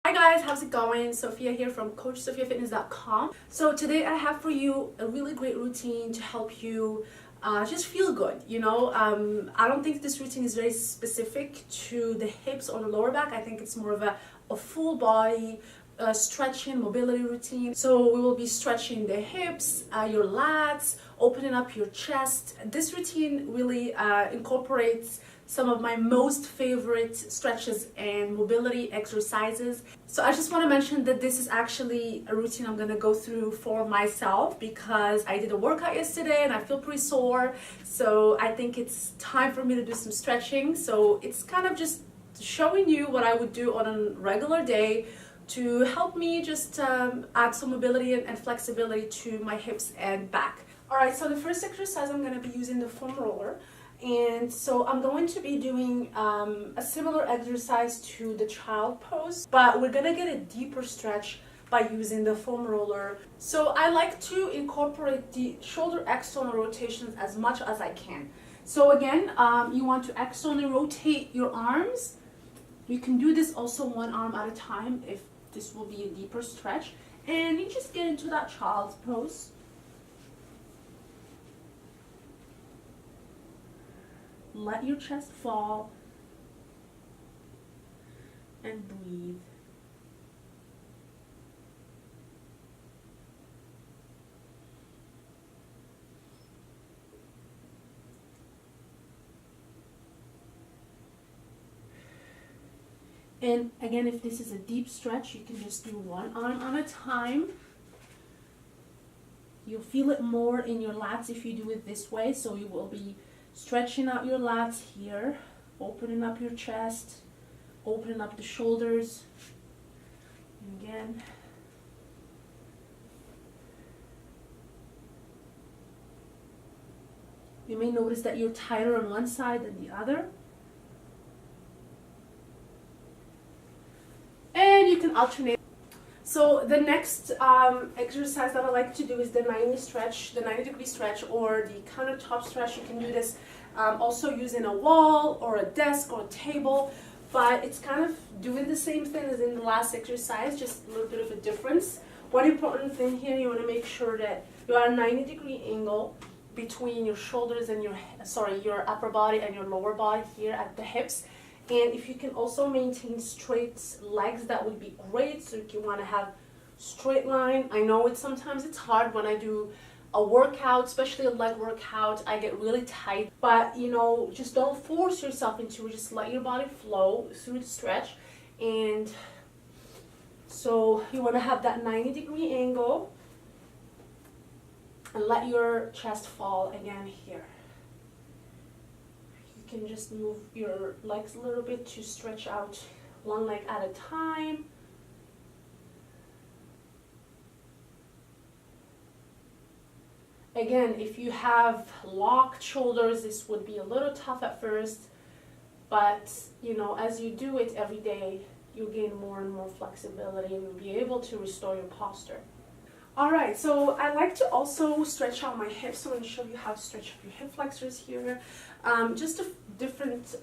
Hi guys, how's it going? Sofia here from coachsofiafitness.com. So today I have for you a really great routine to help you just feel good. I don't think this routine is very specific to the hips or the lower back. I think it's more of a full body stretching mobility routine. So we will be stretching the hips, your lats, opening up your chest. This routine really incorporates some of my most favorite stretches and mobility exercises. So I just want to mention that this is actually a routine I'm going to go through for myself because I did a workout yesterday and I feel pretty sore. So I think it's time for me to do some stretching. So it's kind of just showing you what I would do on a regular day to help me just add some mobility and flexibility to my hips and back. Alright, so the first exercise I'm going to be using the foam roller. And so I'm going to be doing a similar exercise to the child pose, but we're gonna get a deeper stretch by using the foam roller. So I like to incorporate the shoulder external rotations as much as I can. So again, you want to externally rotate your arms. You can do this also one arm at a time if this will be a deeper stretch. And you just get into that child's pose. Let your chest fall and breathe. And again, if this is a deep stretch, you can just do one arm at a time. You'll feel it more in your lats if you do it this way, so you will be stretching out your lats here, opening up your chest, opening up the shoulders. And again. You may notice that you're tighter on one side than the other. And you can alternate. So the next exercise that I like to do is the 90-degree stretch, or the countertop stretch. You can do this also using a wall or a desk or a table, but it's kind of doing the same thing as in the last exercise, just a little bit of a difference. One important thing here, you want to make sure that you are at a 90-degree angle between your shoulders and your upper body and your lower body here at the hips. And if you can also maintain straight legs, that would be great. So if you want to have straight line, I know sometimes it's hard when I do a workout, especially a leg workout, I get really tight. But just don't force yourself into it. Just let your body flow through the stretch. And so you want to have that 90-degree angle and let your chest fall again here. You can just move your legs a little bit to stretch out one leg at a time. Again, if you have locked shoulders, this would be a little tough at first, but as you do it every day, you'll gain more and more flexibility and you'll be able to restore your posture. Alright, so I like to also stretch out my hips. So I'm going to show you how to stretch up your hip flexors here. Just a different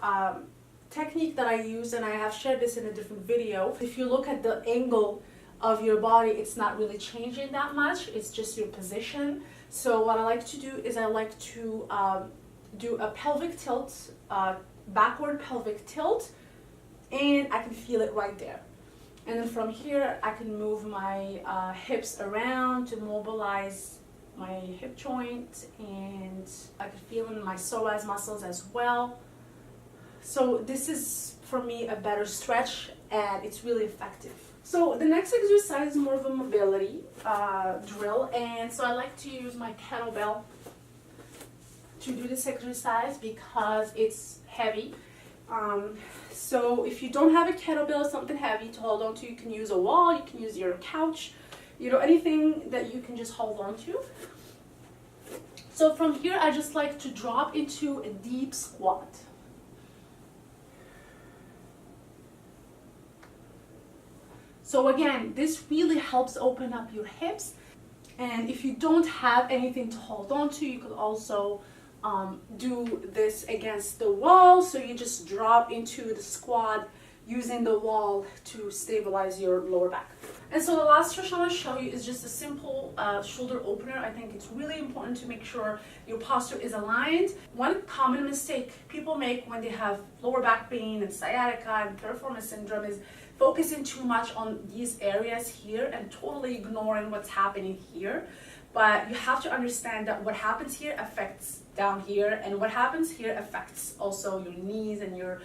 technique that I use, and I have shared this in a different video. If you look at the angle of your body, it's not really changing that much. It's just your position. So what I like to do is I like to do a pelvic tilt, backward pelvic tilt, and I can feel it right there. And then from here, I can move my hips around to mobilize my hip joint, and I can feel in my psoas muscles as well. So this is, for me, a better stretch, and it's really effective. So the next exercise is more of a mobility drill, and so I like to use my kettlebell to do this exercise because it's heavy. So if you don't have a kettlebell, something heavy to hold on to, you can use a wall, you can use your couch, anything that you can just hold on to. So from here, I just like to drop into a deep squat. So again, this really helps open up your hips. And if you don't have anything to hold on to, you could also do this against the wall. So you just drop into the squat using the wall to stabilize your lower back. And so the last stretch I want to show you is just a simple shoulder opener. I think it's really important to make sure your posture is aligned. One common mistake people make when they have lower back pain and sciatica and piriformis syndrome is focusing too much on these areas here and totally ignoring what's happening here. But you have to understand that what happens here affects down here, and what happens here affects also your knees and your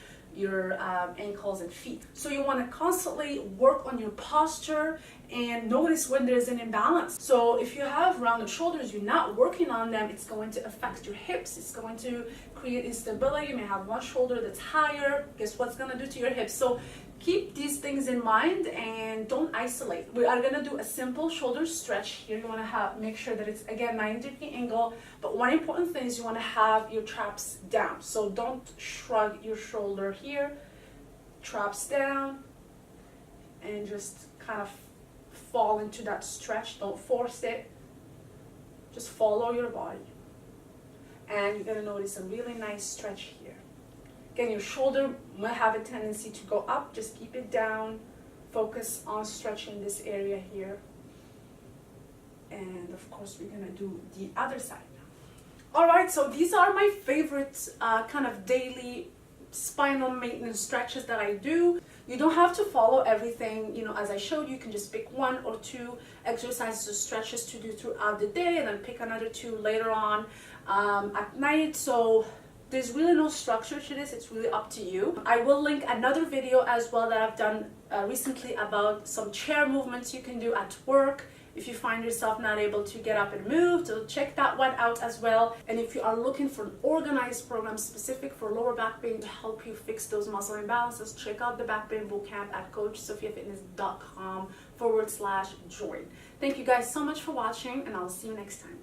ankles and feet. So you want to constantly work on your posture and notice when there's an imbalance. So if you have rounded shoulders, you're not working on them, it's going to affect your hips. It's going to create instability. You may have one shoulder that's higher. Guess what's going to do to your hips? So keep these things in mind and don't isolate. We are going to do a simple shoulder stretch here. You want to make sure that it's, again, 90-degree angle. But one important thing is you want to have your traps down. So don't shrug your shoulder here. Traps down and just kind of fall into that stretch. Don't force it. Just follow your body. And you're going to notice a really nice stretch here. Again, your shoulder might have a tendency to go up. Just keep it down. Focus on stretching this area here. And of course, we're going to do the other side now. All right, so these are my favorite kind of daily spinal maintenance stretches that I do. You don't have to follow everything, you know, as I showed you. You can just pick one or two exercises or stretches to do throughout the day and then pick another two later on at night. So there's really no structure to this. It's really up to you. I will link another video as well that I've done recently about some chair movements you can do at work if you find yourself not able to get up and move. So check that one out as well. And if you are looking for an organized program specific for lower back pain to help you fix those muscle imbalances, check out the back pain bootcamp at coachsofiafitness.com/join. Thank you guys so much for watching, and I'll see you next time.